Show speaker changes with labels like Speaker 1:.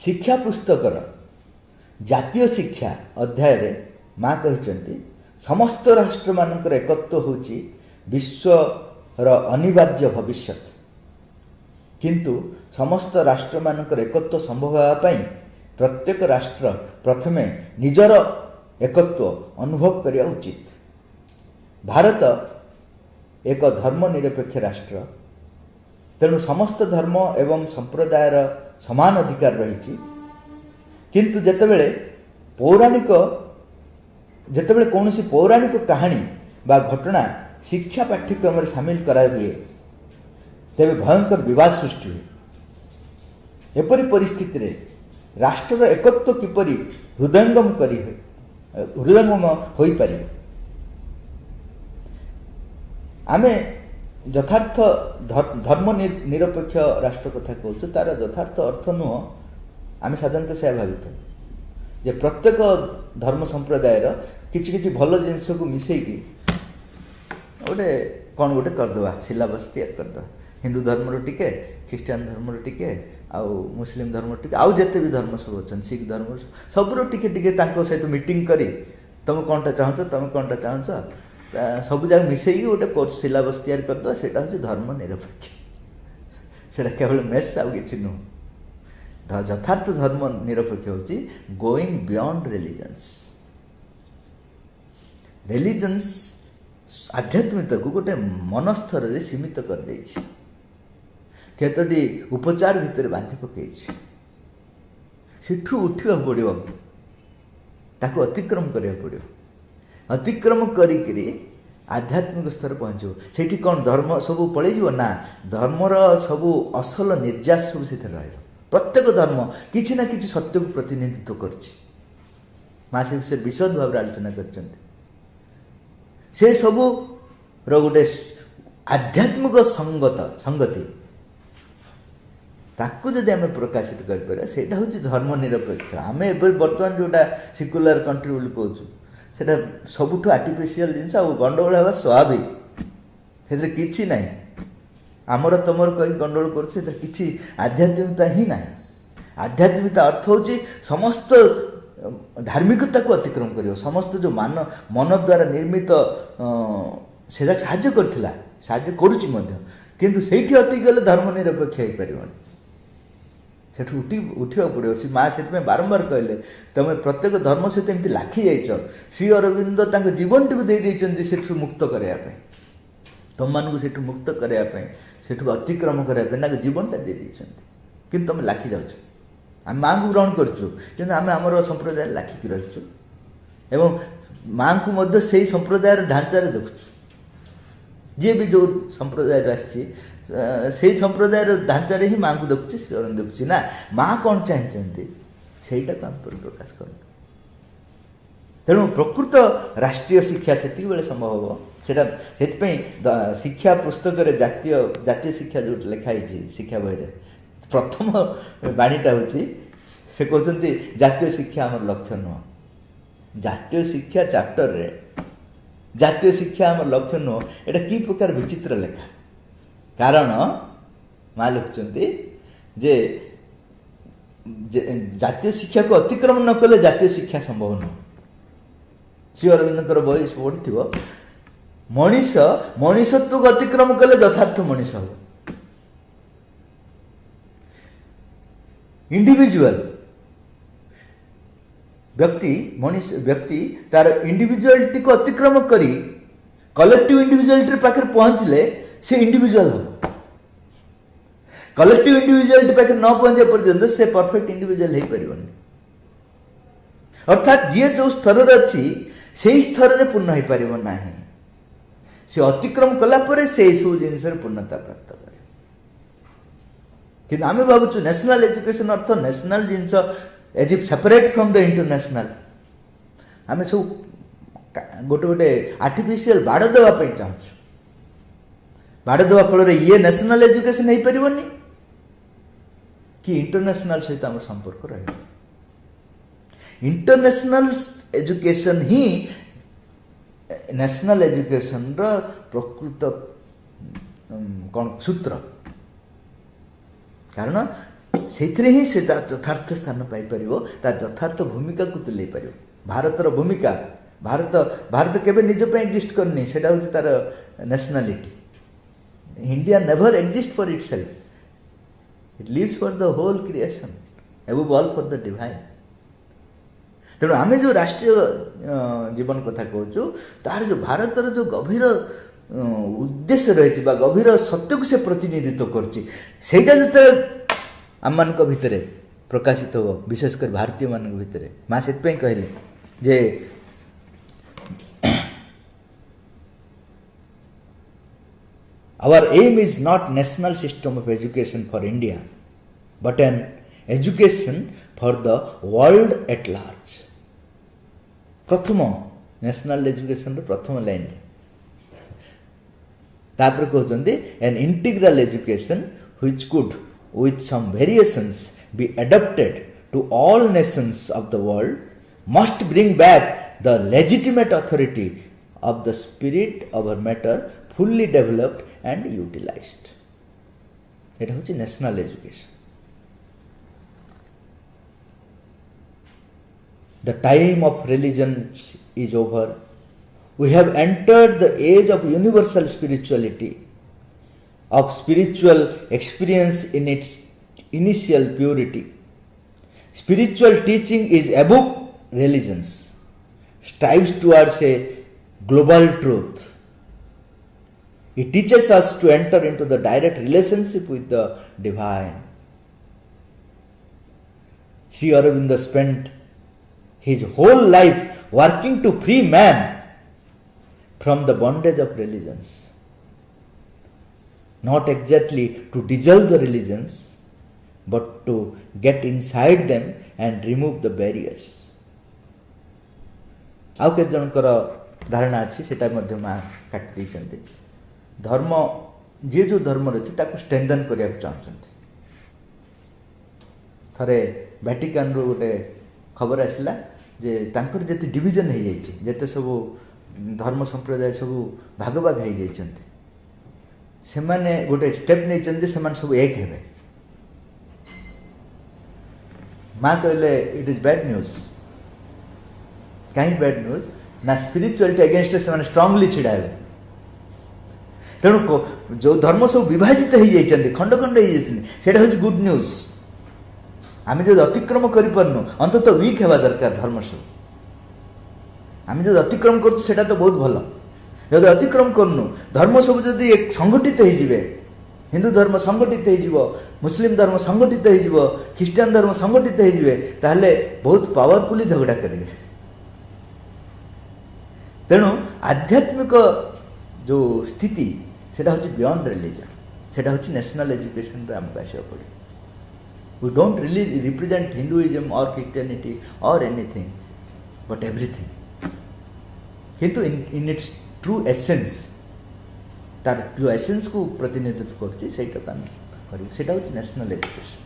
Speaker 1: शिक्षा पुस्तकर जातीय शिक्षा अध्याय रे माँ कहते समस्त राष्ट्र मानकर एकत्व होची विश्वर अनिवार्य भविष्यत किंतु समस्त राष्ट्र मानकर एकत्व संभव होगापाई प्रत्येक राष्ट्र प्रथमे निजर एकत्व अनुभव करिया उचित। भारत एक धर्मनिरपेक्ष राष्ट्र तेणु समस्त धर्म एवं संप्रदायर समान अधिकार रही किंतु जेतेबेले पौराणिक जेतेबेले कौनसी पौराणिक कहानी बा घटना शिक्षा पाठ्यक्रम सामिल करा हुए तेबे भयंकर विवाद सृष्टि हुए। एपरी परिस्थिति रे राष्ट्र एकत्व किपरि हृदयंगम करी हृदयंगम होई पारि। आमे यथार्थ धर्म निरपेक्ष राष्ट्र कथा कहूँ तार यथार्थ अर्थ नुह आम साधारणतः से भावित जे प्रत्येक धर्म संप्रदायर किछि किछि भल जिनस को मिसेकी गोटे कौन गोटे करदे सिलेबस तैयार करदे हिंदू धर्म टिके ख्रीस्टान धर्म टिके आउ मुस्लिम धर्म टिके आउ जिते भी धर्म सब अच्छा सिख धर्म सबूर टिके टिके सहित मीटिंग करी तुम कौनटा चाहत तुम कौनटा चाहत सब जगह मिसेई गोटे कोर्स सिलेबस तैयार करदे से हूँ धर्म निरपेक्ष से केवल मेस आउ कि नुह। यथार्थ धर्म निरपेक्ष हूँ गोइंग बियॉन्ड रिलीजन्स आध्यात्मिकता को गोटे मन स्तर में सीमित कर देछि केतोटी उपचार भितर बांधि पकई सेठू उठा पड़ो ताको अतिक्रम करा पड़ो अतिक्रम करी आध्यात्मिक स्तर पहुँचो सेठी कौन धर्म सब पलि ना धर्मर सबू असल निर्यास सब से प्रत्येक धर्म किसी ना किसी सत्य को प्रतिनिधित्व करछि। माँ से विषय विशद भाव आलोचना कर से सबू रोटे आध्यात्मिक संगति ताकू जदि आम प्रकाशित कर हूँ धर्म निरपेक्ष। आम ए बर्तमान जोटा सिक्युलर कंट्री बोली कहूँ सेटा सबुठ आर्टिफिशियल जिनस गंडगोल हवा स्वाभाविक से किसी ना आमर तुमर कही गंडगोल कर आध्यात्मिकता ही ना। आध्यात्मिकता अर्थ हूँ समस्त धार्मिकता को अतिक्रम कर समस्त जो मन द्वारा निर्मित से साहाଯ୍य करथिला साहाଯ୍य करुछि मध्य किंतु सेठी अटकी गले धर्म निरपेक्ष हो पारिबनी सेठू उठा पड़ो। सी माँ से बारंबार कहले तुम प्रत्येक धर्म सहित एमती लाखी जाइछ श्री अरविंद तांको जीवन टी दे देइछन्ति सेठू मुक्त करने तुम मानू सेठू मुक्त करने सेठू अतिक्रम करने जीवनटा दे देइछन्ति किंतु तुम लाखी जाउछ। आम माँ को ग्रहण करछु कि आम आमर संप्रदाय लाखिकी रहीछु एवं माँ को मध्य से संप्रदायर ढांचार देखुछु जी भी जो संप्रदाय आसी से संप्रदायर ढांचार ही माँ को देखुची श्री अरविंद देखुची ना माँ कौन चाहते सहीटा आम प्रकाश कर तेणु प्रकृत राष्ट्रीय शिक्षा से बेले संभव हम से शिक्षा पुस्तक जातीय शिक्षा जो लिखाई शिक्षा बही प्रथम बाणीटा हूँ से कहते जातीय शिक्षा आम लक्ष्य नुह जातीय शिक्षा चैप्टर रे जातीय शिक्षा आम लक्ष्य नुह एटा कि प्रकार विचित्र लेखा कारण माँ लिखुंट जे जातीय शिक्षा को अतिक्रम न कले जातीय शिक्षा संभव नुह। श्री अरविंदर बही पढ़ी मनीषत्व को अतिक्रम कले यथार्थ मनीष हो इंडिविजुअल व्यक्ति तार इंडिविजुअलिटी को अतिक्रम करी कलेक्टिव इंडिविजुअलिटी पाखे पहुँचले से इंडिविजुअल हो कलेक्टिव इंडिविजुअलिटी पाखे न पहुँचे पर्यंत से परफेक्ट इंडिविजुअल हो पारिबनी अर्थात जी जो स्तर अच्छी से स्तर में पूर्ण हो पार ना से अतिक्रम कलापर से सब जिनस पूर्णता प्राप्त करे कि आम भावुँ नेशनल एजुकेशन अर्थ national genius as if separate from the international आम सब गोटे गोटे आर्टिफिशियल बाड़ देवाई चाहूँ बाड़ देवा फल ये नेशनल एजुकेशन हो पारनी कि इंटरनेशनल सहित आम संपर्क रहा इंटरनेशनल एजुकेशन ही नेशनल एजुकेशन प्रकृत कौन सूत्र कारण ସେଇଥିରେ ହିଁ ସେ ଯଥାର୍ଥ ସ୍ଥାନ ପାଇପାରିବ, ତା ଯଥାର୍ଥ ଭୂମିକାକୁ ତୁଲେଇ ପାରିବ। ଭାରତର ଭୂମିକା, ଭାରତ କେବେ ନିଜ ପାଇଁ ଏକ୍ଜିଷ୍ଟ କରିନି, ସେଇଟା ହେଉଛି ତାର nationality. India never exist for itself, it lives for the whole creation, above all for the divine. ତେଣୁ ଆମେ ଯେଉଁ ରାଷ୍ଟ୍ରୀୟ ଜୀବନ କଥା କହୁଛୁ, ତାର ଯେଉଁ ଭାରତର ଯେଉଁ ଗଭୀର ଉଦ୍ଦେଶ୍ୟ ରହିଛି ବା ଗଭୀର ସତ୍ୟକୁ ସେ ପ୍ରତିନିଧିତ୍ୱ କରୁଛି, ସେଇଟା ଯେତେବେଳେ ଆମମାନଙ୍କ ଭିତରେ ପ୍ରକାଶିତ ହେବ, ବିଶେଷ କରି ଭାରତୀୟମାନଙ୍କ ଭିତରେ, ମା ସେଥିପାଇଁ କହିଲେ ଯେ our aim is not national system of education for India, but an education for the world at large. ପ୍ରଥମ ନ୍ୟାସନାଲ ଏଜୁକେସନର ପ୍ରଥମ ଲାଇନ୍ ତାପରେ କହୁଛନ୍ତି an integral education which could with some variations be adapted to all nations of the world must bring back the legitimate authority of the spirit over matter fully developed and utilized. এটা হচ্ছে national education. The time of religion is over. We have entered the age of universal spirituality, of spiritual experience in its initial purity. Spiritual teaching is above religions, strives towards a global truth. It teaches us to enter into the direct relationship with the divine. Sri Aurobindo spent his whole life working to free man from the bondage of religions. Not exactly to dissolve the religions, but to get inside them and remove the barriers. ଆଉ କେତେ ଜଣଙ୍କର ଧାରଣା ଅଛି, ସେଟା ମଧ୍ୟ ମା କାଟି ଦେଇଛନ୍ତି। ଧର୍ମ, ଯିଏ ଯେଉଁ ଧର୍ମ ଅଛି ତାକୁ ଷ୍ଟ୍ରେନ୍ଥେନ୍ କରିବାକୁ ଚାହୁଁଛନ୍ତି। ଥରେ ଭ୍ୟାଟିକାନରୁ ଗୋଟେ ଖବର ଆସିଲା ଯେ ତାଙ୍କର ଯେତେ ଡିଭିଜନ୍ ହେଇଯାଇଛି, ଯେତେ ସବୁ ଧର୍ମ ସମ୍ପ୍ରଦାୟ ସବୁ ଭାଗ ଭାଗ ହେଇଯାଇଛନ୍ତି, ସେମାନେ ଗୋଟେ ଷ୍ଟେପ୍ ନେଇଛନ୍ତି ଯେ ସେମାନେ ସବୁ ଏକ ହେବେ। ମା କହିଲେ ଇଟ୍ ଇଜ୍ ବ୍ୟାଡ୍ ନ୍ୟୁଜ୍। କାହିଁକି ବ୍ୟାଡ୍ ନ୍ୟୁଜ୍? ନା ସ୍ପିରିଚୁଆଲିଟି ଏଗେନଷ୍ଟରେ ସେମାନେ ଷ୍ଟ୍ରଙ୍ଗଲି ଛିଡ଼ା ହେବେ। ତେଣୁ ଯେଉଁ ଧର୍ମ ସବୁ ବିଭାଜିତ ହେଇଯାଇଛନ୍ତି, ଖଣ୍ଡ ଖଣ୍ଡ ହେଇଯାଇଛନ୍ତି, ସେଇଟା ହେଉଛି ଗୁଡ୍ ନ୍ୟୁଜ୍। ଆମେ ଯଦି ଅତିକ୍ରମ କରିପାରୁନୁ, ଅନ୍ତତଃ ୱିକ୍ ହେବା ଦରକାର ଧର୍ମ ସବୁ। ଆମେ ଯଦି ଅତିକ୍ରମ କରୁଛୁ ସେଇଟା ତ ବହୁତ ଭଲ। ଯଦି ଅତିକ୍ରମ କରୁନୁ, ଧର୍ମ ସବୁ ଯଦି ସଂଗଠିତ ହେଇଯିବେ, ହିନ୍ଦୁ ଧର୍ମ ସଂଗଠିତ ହେଇଯିବ, ମୁସଲିମ ଧର୍ମ ସଂଗଠିତ ହେଇଯିବ, ଖ୍ରୀଷ୍ଟିଆନ ଧର୍ମ ସଂଗଠିତ ହେଇଯିବେ, ତାହେଲେ ବହୁତ ପାୱାରଫୁଲି ଝଗଡ଼ା କରିବେ। ତେଣୁ ଆଧ୍ୟାତ୍ମିକ ଯେଉଁ ସ୍ଥିତି, ସେଇଟା ହେଉଛି ବିୟଣ୍ଡ ରିଲିଜନ୍, ସେଇଟା ହେଉଛି ନ୍ୟାସନାଲ ଏଜୁକେସନରେ ଆମକୁ ଆସିବାକୁ ପଡ଼ିବ। We don't really represent Hinduism or Christianity or anything, but everything. କିନ୍ତୁ in its true essence, ତାର ଯେଉଁ ଏସେନ୍ସକୁ ପ୍ରତିନିଧିତ୍ୱ କରୁଛି, ସେଇଟାକୁ ଆମେ କରିବୁ। ସେଇଟା ହେଉଛି ନ୍ୟାସନାଲ ଏଜୁକେସନ୍।